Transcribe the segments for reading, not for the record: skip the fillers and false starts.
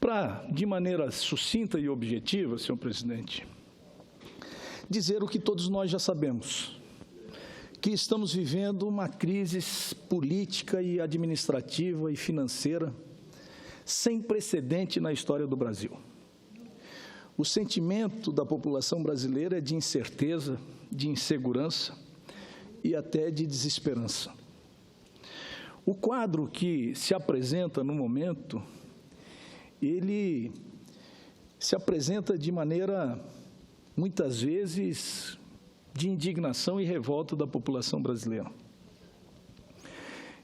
para, de maneira sucinta e objetiva, senhor presidente, dizer o que todos nós já sabemos, que estamos vivendo uma crise política e administrativa e financeira sem precedente na história do Brasil. O sentimento da população brasileira é de incerteza, de insegurança e até de desesperança. O quadro que se apresenta no momento, ele se apresenta de maneira, muitas vezes, de indignação e revolta da população brasileira,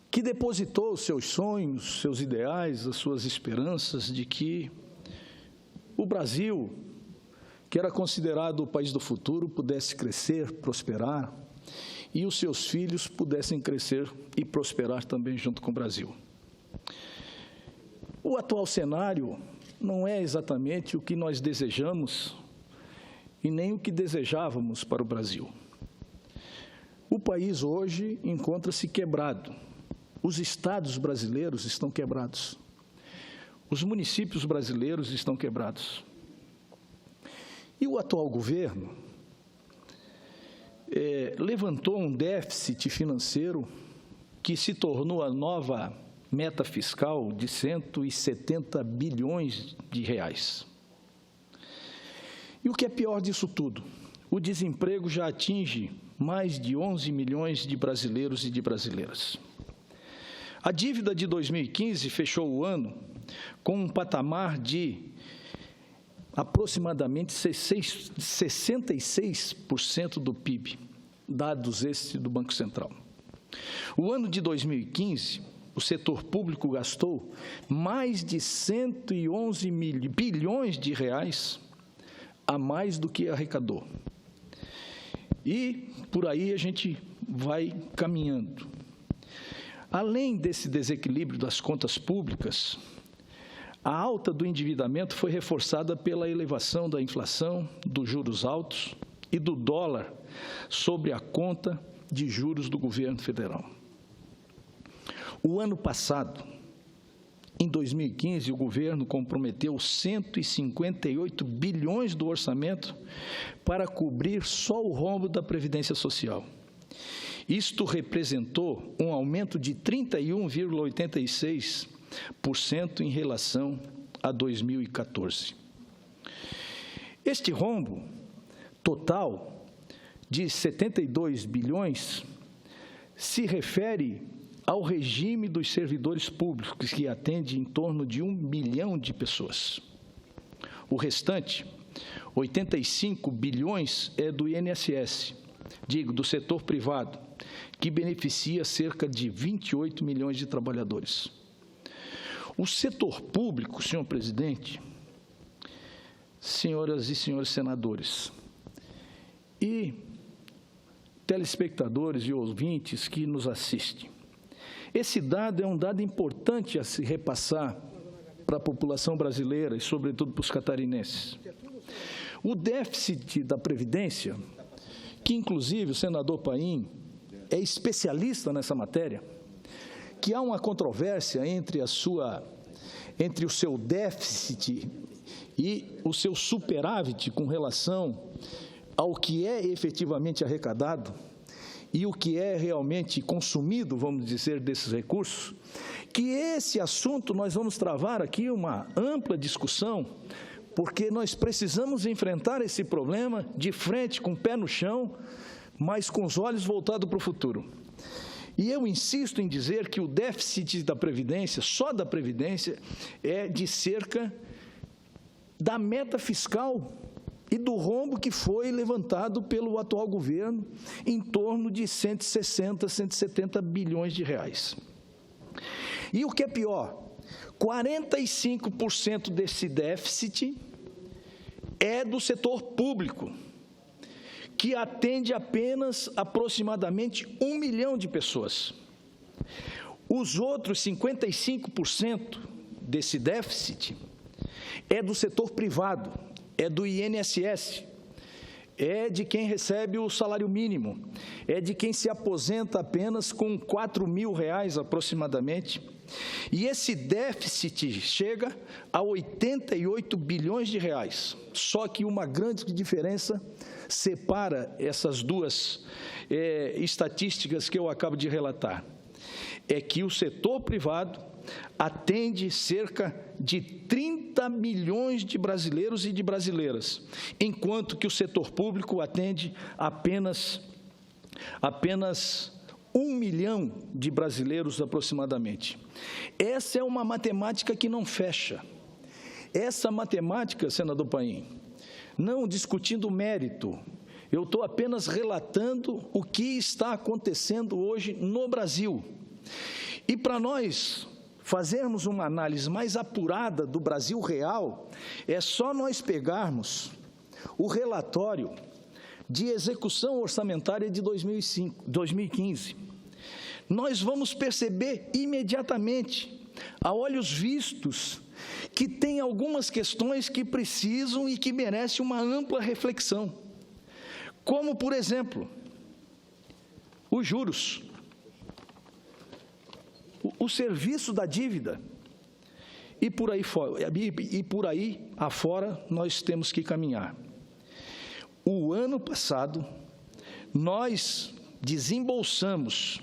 que depositou os seus sonhos, seus ideais, as suas esperanças de que o Brasil, que era considerado o país do futuro, pudesse crescer, prosperar, e os seus filhos pudessem crescer e prosperar também junto com o Brasil. O atual cenário não é exatamente o que nós desejamos e nem o que desejávamos para o Brasil. O país hoje encontra-se quebrado. Os estados brasileiros estão quebrados. Os municípios brasileiros estão quebrados. E o atual governo levantou um déficit financeiro que se tornou a nova meta fiscal de 170 bilhões de reais. E o que é pior disso tudo? O desemprego já atinge mais de 11 milhões de brasileiros e de brasileiras. A dívida de 2015 fechou o ano com um patamar de aproximadamente 66% do PIB, dados estes do Banco Central. O ano de 2015, o setor público gastou mais de 111 bilhões de reais a mais do que arrecadou. E por aí a gente vai caminhando. Além desse desequilíbrio das contas públicas, a alta do endividamento foi reforçada pela elevação da inflação, dos juros altos e do dólar sobre a conta de juros do governo federal. O ano passado, em 2015, o governo comprometeu 158 bilhões do orçamento para cobrir só o rombo da Previdência Social. Isto representou um aumento de 31,86% em relação a 2014. Este rombo total de 72 bilhões se refere ao regime dos servidores públicos, que atende em torno de 1 milhão de pessoas. O restante, 85 bilhões, é do INSS, do setor privado, que beneficia cerca de 28 milhões de trabalhadores. O setor público, senhor presidente, senhoras e senhores senadores, e telespectadores e ouvintes que nos assistem, esse dado é um dado importante a se repassar para a população brasileira e, sobretudo, para os catarinenses. O déficit da Previdência, que, inclusive, o senador Paim é especialista nessa matéria, que há uma controvérsia entre o seu déficit e o seu superávit com relação ao que é efetivamente arrecadado e o que é realmente consumido, vamos dizer, desses recursos, que esse assunto nós vamos travar aqui uma ampla discussão, porque nós precisamos enfrentar esse problema de frente, com o pé no chão, mas com os olhos voltados para o futuro. E eu insisto em dizer que o déficit da Previdência, só da Previdência, é de cerca da meta fiscal e do rombo que foi levantado pelo atual governo, em torno de 160, 170 bilhões de reais. E o que é pior, 45% desse déficit é do setor público, que atende apenas aproximadamente 1 milhão de pessoas. Os outros 55% desse déficit é do setor privado, é do INSS, é de quem recebe o salário mínimo, é de quem se aposenta apenas com R$ 4.000 aproximadamente. E esse déficit chega a 88 bilhões de reais. Só que uma grande diferença separa essas duas estatísticas que eu acabo de relatar. É que o setor privado atende cerca de 30 milhões de brasileiros e de brasileiras, enquanto que o setor público atende apenas 1 milhão de brasileiros aproximadamente. Essa é uma matemática que não fecha. Essa matemática, senador Paim, não discutindo o mérito, eu estou apenas relatando o que está acontecendo hoje no Brasil. E para nós fazermos uma análise mais apurada do Brasil real, é só nós pegarmos o relatório de execução orçamentária de 2015. Nós vamos perceber imediatamente, a olhos vistos, que tem algumas questões que precisam e que merecem uma ampla reflexão. Como, por exemplo, os juros, o serviço da dívida, e por aí afora nós temos que caminhar. O ano passado, nós desembolsamos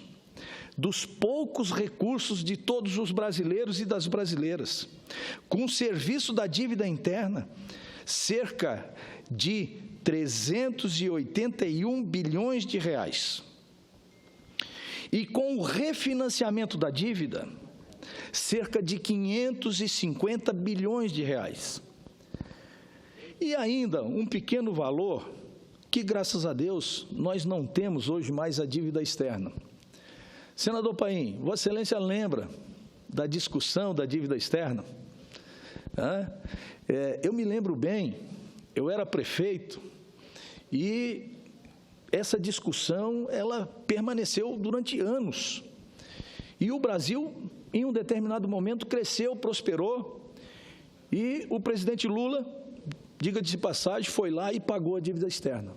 dos poucos recursos de todos os brasileiros e das brasileiras, com o serviço da dívida interna, cerca de 381 bilhões de reais. E com o refinanciamento da dívida, cerca de 550 bilhões de reais. E ainda um pequeno valor que, graças a Deus, nós não temos hoje mais a dívida externa. Senador Paim, Vossa Excelência lembra da discussão da dívida externa? Eu me lembro bem, eu era prefeito e essa discussão, ela permaneceu durante anos. E o Brasil, em um determinado momento, cresceu, prosperou, e o presidente Lula, diga-se de passagem, foi lá e pagou a dívida externa.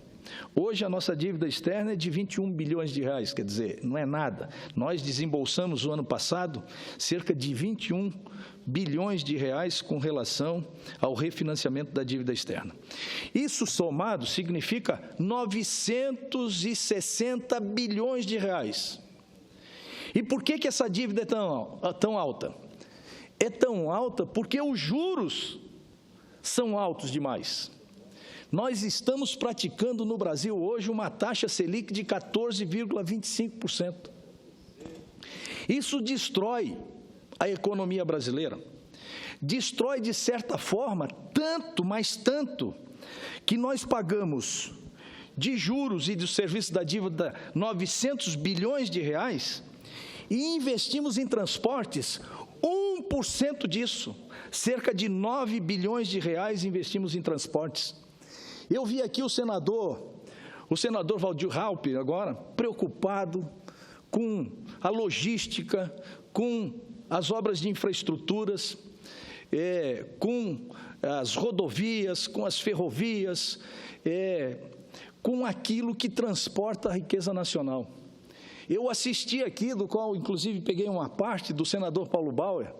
Hoje, a nossa dívida externa é de 21 bilhões de reais, quer dizer, não é nada. Nós desembolsamos, o ano passado, cerca de 21 bilhões de reais com relação ao refinanciamento da dívida externa. Isso somado significa 960 bilhões de reais. E por que essa dívida é tão alta? É tão alta porque os juros são altos demais. Nós estamos praticando no Brasil hoje uma taxa Selic de 14,25%. Isso destrói a economia brasileira, destrói de certa forma tanto, mas tanto, que nós pagamos de juros e do serviço da dívida 900 bilhões de reais e investimos em transportes 1% disso, cerca de 9 bilhões de reais investimos em transportes. Eu vi aqui o senador Valdir Raupp agora preocupado com a logística, com as obras de infraestruturas, com as rodovias, com as ferrovias, com aquilo que transporta a riqueza nacional. Eu assisti aqui, do qual inclusive peguei uma parte do senador Paulo Bauer,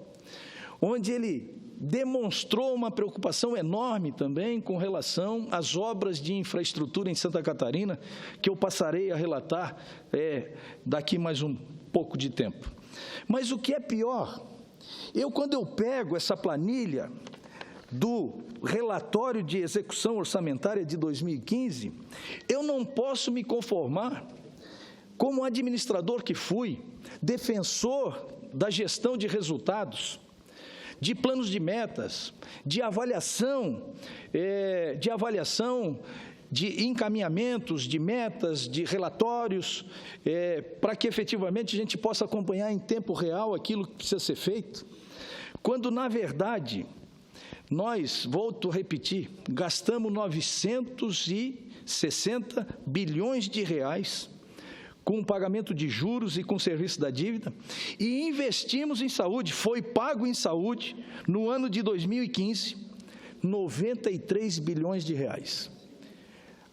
onde ele demonstrou uma preocupação enorme também com relação às obras de infraestrutura em Santa Catarina, que eu passarei a relatar daqui mais um pouco de tempo. Mas o que é pior, quando eu pego essa planilha do relatório de execução orçamentária de 2015, eu não posso me conformar, como administrador que fui, defensor da gestão de resultados, de planos de metas, de avaliação, de encaminhamentos, de metas, de relatórios, para que efetivamente a gente possa acompanhar em tempo real aquilo que precisa ser feito, quando, na verdade, nós, volto a repetir, gastamos 960 bilhões de reais com o pagamento de juros e com o serviço da dívida, e investimos em saúde, foi pago em saúde, no ano de 2015, 93 bilhões de reais.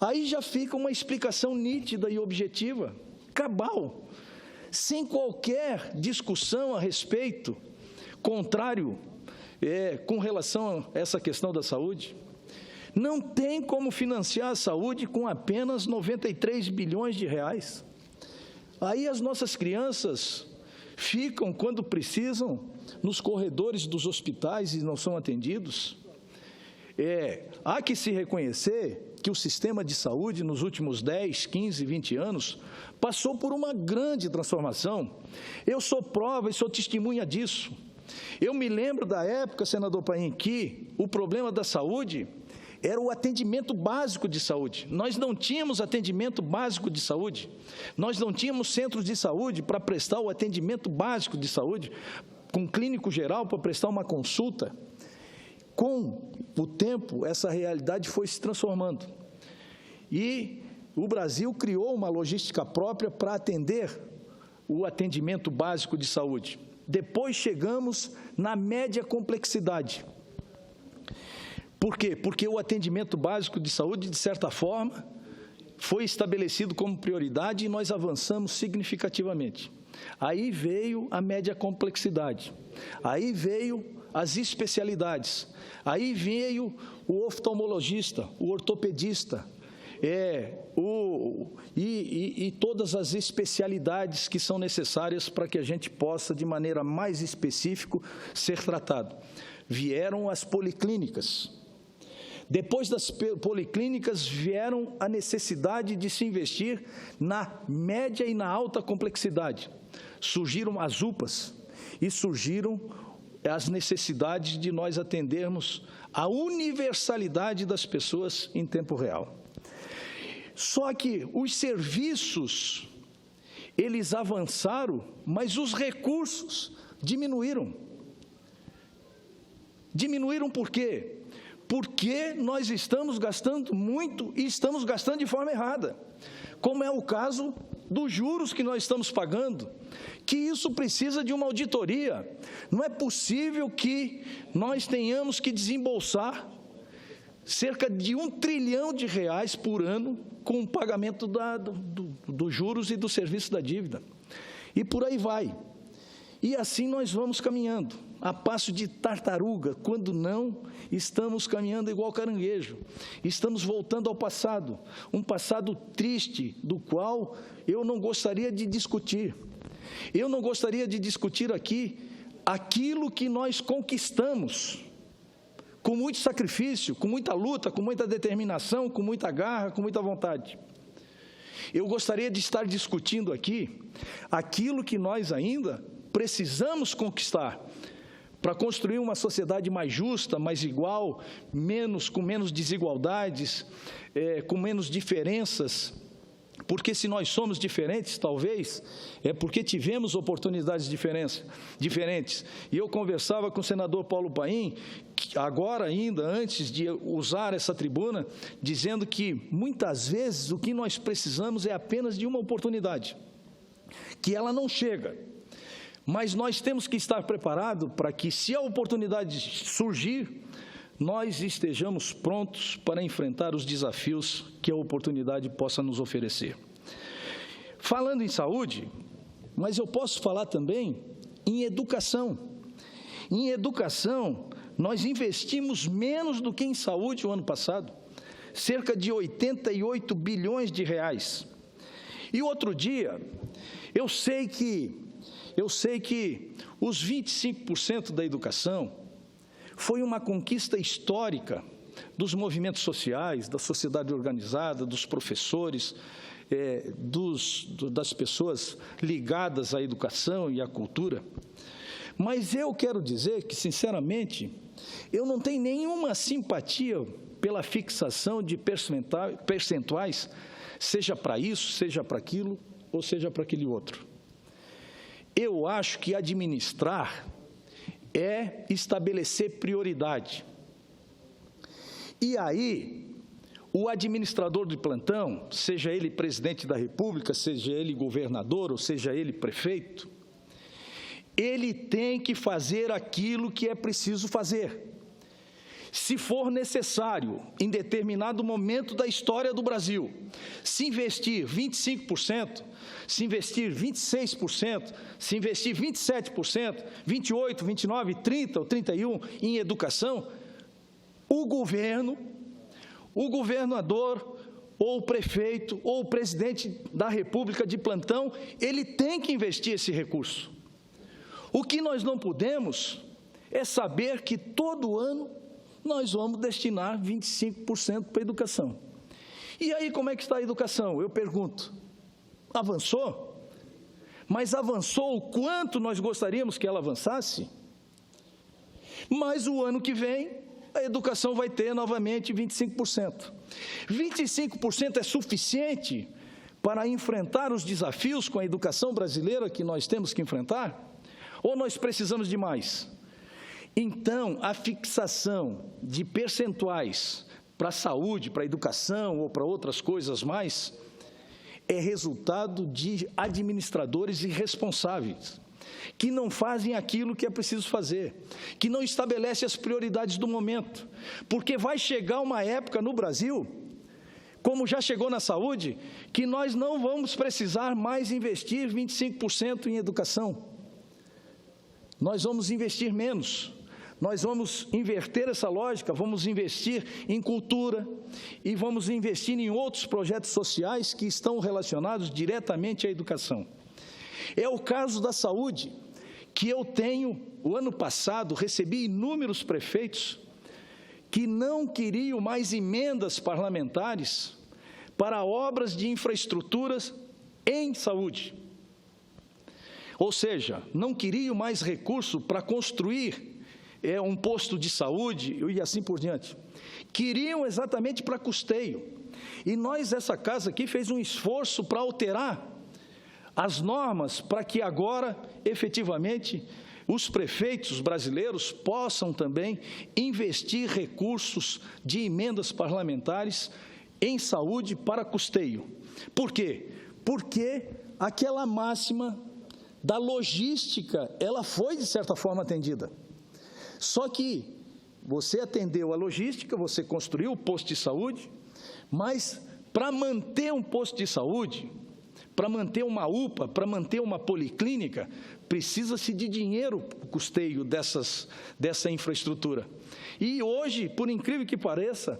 Aí já fica uma explicação nítida e objetiva, cabal, sem qualquer discussão a respeito, contrário com relação a essa questão da saúde. Não tem como financiar a saúde com apenas 93 bilhões de reais. Aí as nossas crianças ficam, quando precisam, nos corredores dos hospitais e não são atendidos. Há que se reconhecer que o sistema de saúde, nos últimos 10, 15, 20 anos, passou por uma grande transformação. Eu sou prova e sou testemunha disso. Eu me lembro da época, senador Paim, que o problema da saúde era o atendimento básico de saúde. Nós não tínhamos atendimento básico de saúde, nós não tínhamos centros de saúde para prestar o atendimento básico de saúde, com clínico geral para prestar uma consulta. Com o tempo, essa realidade foi se transformando. E o Brasil criou uma logística própria para atender o atendimento básico de saúde. Depois chegamos na média complexidade. Por quê? Porque o atendimento básico de saúde, de certa forma, foi estabelecido como prioridade e nós avançamos significativamente. Aí veio a média complexidade, aí veio as especialidades, aí veio o oftalmologista, o ortopedista, e todas as especialidades que são necessárias para que a gente possa, de maneira mais específica, ser tratado. Vieram as policlínicas. Depois das policlínicas, vieram a necessidade de se investir na média e na alta complexidade. Surgiram as UPAs e surgiram as necessidades de nós atendermos a universalidade das pessoas em tempo real. Só que os serviços, eles avançaram, mas os recursos diminuíram. Diminuíram por quê? Porque nós estamos gastando muito e estamos gastando de forma errada, como é o caso dos juros que nós estamos pagando, que isso precisa de uma auditoria. Não é possível que nós tenhamos que desembolsar cerca de R$1 trilhão por ano com o pagamento dos juros e do serviço da dívida. E por aí vai. E assim nós vamos caminhando, a passo de tartaruga, quando não estamos caminhando igual caranguejo. Estamos voltando ao passado, um passado triste, do qual eu não gostaria de discutir. Eu não gostaria de discutir aqui aquilo que nós conquistamos, com muito sacrifício, com muita luta, com muita determinação, com muita garra, com muita vontade. Eu gostaria de estar discutindo aqui aquilo que nós ainda precisamos conquistar para construir uma sociedade mais justa, mais igual, com menos desigualdades, com menos diferenças, porque se nós somos diferentes, talvez, é porque tivemos oportunidades diferentes. E eu conversava com o senador Paulo Paim, agora ainda, antes de usar essa tribuna, dizendo que, muitas vezes, o que nós precisamos é apenas de uma oportunidade, que ela não chega. Mas nós temos que estar preparados para que, se a oportunidade surgir, nós estejamos prontos para enfrentar os desafios que a oportunidade possa nos oferecer. Falando em saúde, mas eu posso falar também em educação. Em educação, nós investimos menos do que em saúde o ano passado, cerca de 88 bilhões de reais. E outro dia, eu sei que os 25% da educação foi uma conquista histórica dos movimentos sociais, da sociedade organizada, dos professores, das pessoas ligadas à educação e à cultura. Mas eu quero dizer que, sinceramente, eu não tenho nenhuma simpatia pela fixação de percentuais, seja para isso, seja para aquilo, ou seja para aquele outro. Eu acho que administrar é estabelecer prioridade. E aí, o administrador de plantão, seja ele presidente da República, seja ele governador, ou seja ele prefeito, ele tem que fazer aquilo que é preciso fazer. Se for necessário, em determinado momento da história do Brasil, se investir 25%, se investir 26%, se investir 27%, 28%, 29%, 30% ou 31% em educação, o governador, ou o prefeito, ou o presidente da República de plantão, ele tem que investir esse recurso. O que nós não podemos é saber que todo ano nós vamos destinar 25% para a educação. E aí, como é que está a educação? Eu pergunto, avançou? Mas avançou o quanto nós gostaríamos que ela avançasse? Mas o ano que vem, a educação vai ter novamente 25%. 25% é suficiente para enfrentar os desafios com a educação brasileira que nós temos que enfrentar? Ou nós precisamos de mais? Então, a fixação de percentuais para a saúde, para a educação ou para outras coisas mais, é resultado de administradores irresponsáveis, que não fazem aquilo que é preciso fazer, que não estabelecem as prioridades do momento, porque vai chegar uma época no Brasil, como já chegou na saúde, que nós não vamos precisar mais investir 25% em educação. Nós vamos investir menos. Nós vamos inverter essa lógica, vamos investir em cultura e vamos investir em outros projetos sociais que estão relacionados diretamente à educação. É o caso da saúde, que eu tenho, o ano passado, recebi inúmeros prefeitos que não queriam mais emendas parlamentares para obras de infraestruturas em saúde. Ou seja, não queriam mais recurso para construir um posto de saúde e assim por diante. Queriam exatamente para custeio. E nós, essa casa aqui, fez um esforço para alterar as normas para que agora, efetivamente, os prefeitos brasileiros possam também investir recursos de emendas parlamentares em saúde para custeio. Por quê? Porque aquela máxima da logística, ela foi, de certa forma, atendida. Só que você atendeu a logística, você construiu o posto de saúde, mas para manter um posto de saúde, para manter uma UPA, para manter uma policlínica, precisa-se de dinheiro para o custeio dessa infraestrutura. E hoje, por incrível que pareça,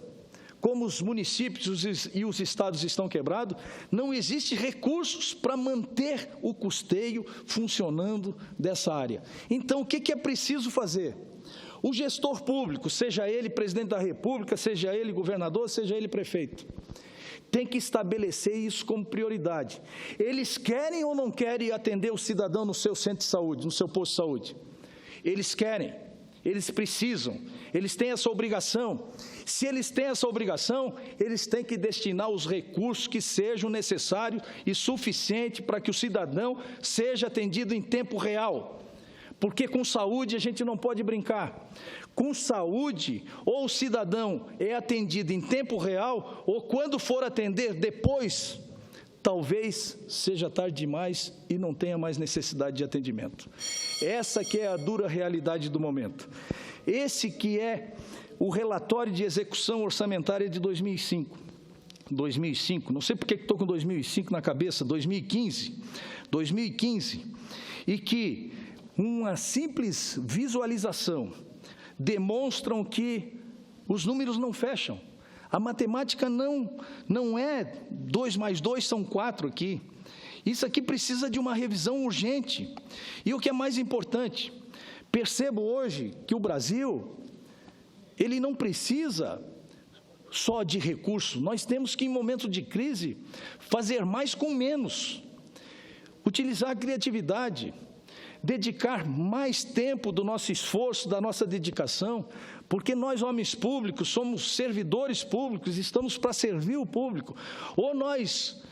como os municípios e os estados estão quebrados, não existe recursos para manter o custeio funcionando dessa área. Então, o que é preciso fazer? O gestor público, seja ele presidente da República, seja ele governador, seja ele prefeito, tem que estabelecer isso como prioridade. Eles querem ou não querem atender o cidadão no seu centro de saúde, no seu posto de saúde? Eles querem, eles precisam, eles têm essa obrigação. Se eles têm essa obrigação, eles têm que destinar os recursos que sejam necessários e suficientes para que o cidadão seja atendido em tempo real. Porque com saúde a gente não pode brincar. Com saúde, ou o cidadão é atendido em tempo real, ou quando for atender depois, talvez seja tarde demais e não tenha mais necessidade de atendimento. Essa que é a dura realidade do momento. Esse que é o relatório de execução orçamentária de 2005. 2005, não sei por que estou com 2005 na cabeça, 2015, e que uma simples visualização demonstram que os números não fecham. A matemática não é 2 mais 2 são 4 aqui. Isso aqui precisa de uma revisão urgente. E o que é mais importante, percebo hoje que o Brasil, ele não precisa só de recursos. Nós temos que, em momentos de crise, fazer mais com menos. Utilizar a criatividade, dedicar mais tempo do nosso esforço, da nossa dedicação, porque nós, homens públicos, somos servidores públicos, estamos para servir o público. Ou nós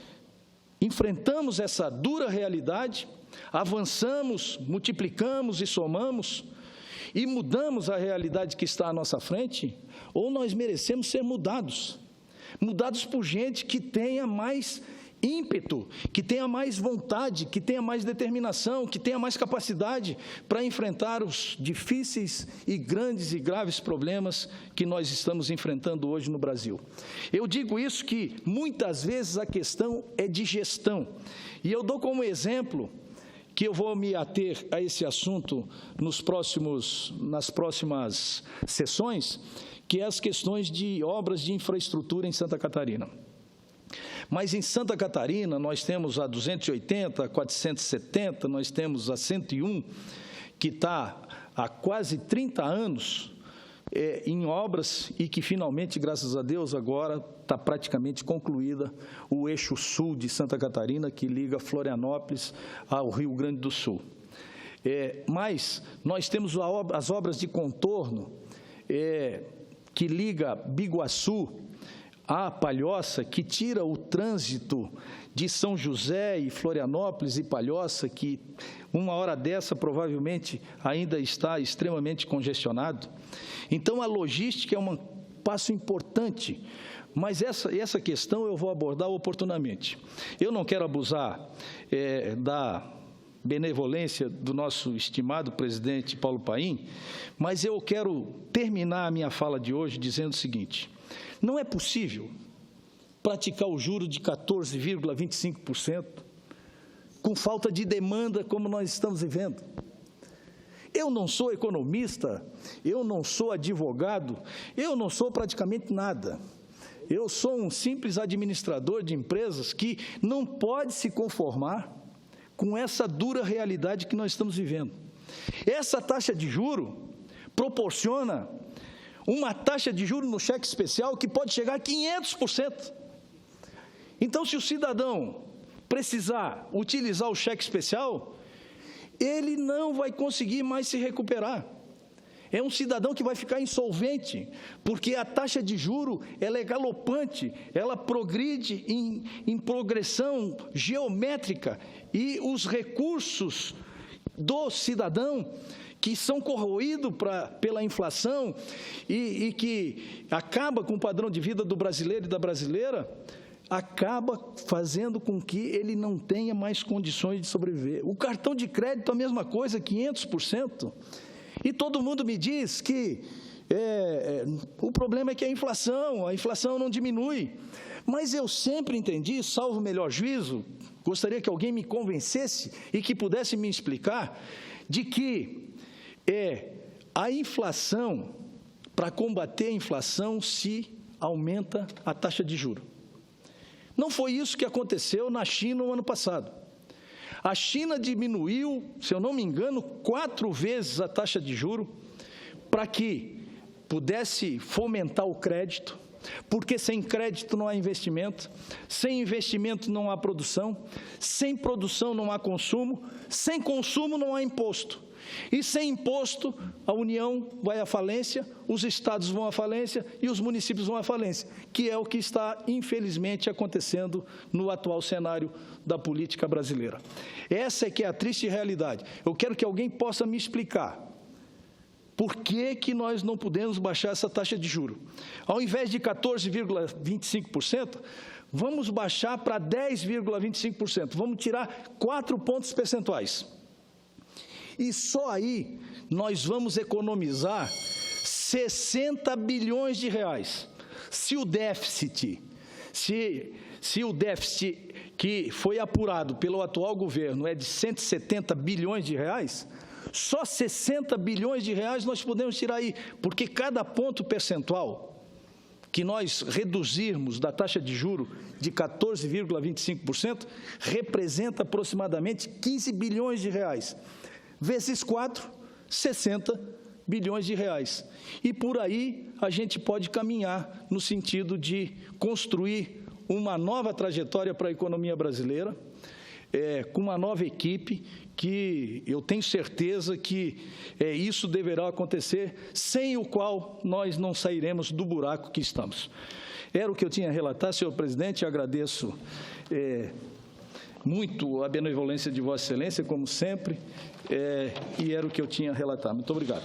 enfrentamos essa dura realidade, avançamos, multiplicamos e somamos, e mudamos a realidade que está à nossa frente, ou nós merecemos ser mudados por gente que tenha mais ímpeto, que tenha mais vontade, que tenha mais determinação, que tenha mais capacidade para enfrentar os difíceis e grandes e graves problemas que nós estamos enfrentando hoje no Brasil. Eu digo isso que muitas vezes a questão é de gestão, e eu dou como exemplo que eu vou me ater a esse assunto nas próximas sessões, que é as questões de obras de infraestrutura em Santa Catarina. Mas em Santa Catarina nós temos a 280, a 470, nós temos a 101, que está há quase 30 anos em obras e que finalmente, graças a Deus, agora está praticamente concluída o eixo sul de Santa Catarina, que liga Florianópolis ao Rio Grande do Sul. Mas nós temos as obras de contorno, que liga Biguaçu à Palhoça, que tira o trânsito de São José e Florianópolis e Palhoça, que uma hora dessa provavelmente ainda está extremamente congestionado. Então, a logística é um passo importante, mas essa questão eu vou abordar oportunamente. Eu não quero abusar da benevolência do nosso estimado presidente Paulo Paim, mas eu quero terminar a minha fala de hoje dizendo o seguinte: não é possível praticar o juro de 14,25% com falta de demanda como nós estamos vivendo. Eu não sou economista, eu não sou advogado, eu não sou praticamente nada. Eu sou um simples administrador de empresas que não pode se conformar com essa dura realidade que nós estamos vivendo. Essa taxa de juro proporciona uma taxa de juros no cheque especial que pode chegar a 500%. Então, se o cidadão precisar utilizar o cheque especial, ele não vai conseguir mais se recuperar. É um cidadão que vai ficar insolvente, porque a taxa de juro ela é galopante, ela progride em progressão geométrica, e os recursos do cidadão, que são corroídos pela inflação e que acaba com o padrão de vida do brasileiro e da brasileira, acaba fazendo com que ele não tenha mais condições de sobreviver. O cartão de crédito, a mesma coisa, 500%. E todo mundo me diz que o problema é que a inflação não diminui. Mas eu sempre entendi, salvo o melhor juízo, gostaria que alguém me convencesse e que pudesse me explicar, de que a inflação, para combater a inflação, se aumenta a taxa de juros. Não foi isso que aconteceu na China no ano passado. A China diminuiu, se eu não me engano, 4 vezes a taxa de juros para que pudesse fomentar o crédito, porque sem crédito não há investimento, sem investimento não há produção, sem produção não há consumo, sem consumo não há imposto. E sem imposto, a União vai à falência, os estados vão à falência e os municípios vão à falência, que é o que está, infelizmente, acontecendo no atual cenário da política brasileira. Essa é que é a triste realidade. Eu quero que alguém possa me explicar por que nós não podemos baixar essa taxa de juros. Ao invés de 14,25%, vamos baixar para 10,25%. Vamos tirar 4 pontos percentuais. E só aí nós vamos economizar 60 bilhões de reais. Se o déficit que foi apurado pelo atual governo é de 170 bilhões de reais, só 60 bilhões de reais nós podemos tirar aí, porque cada ponto percentual que nós reduzirmos da taxa de juro de 14,25% representa aproximadamente 15 bilhões de reais. Vezes 4, 60 bilhões de reais. E por aí a gente pode caminhar no sentido de construir uma nova trajetória para a economia brasileira, com uma nova equipe, que eu tenho certeza que isso deverá acontecer, sem o qual nós não sairemos do buraco que estamos. Era o que eu tinha a relatar, senhor presidente, agradeço muito a benevolência de Vossa Excelência, como sempre, e era o que eu tinha a relatar. Muito obrigado.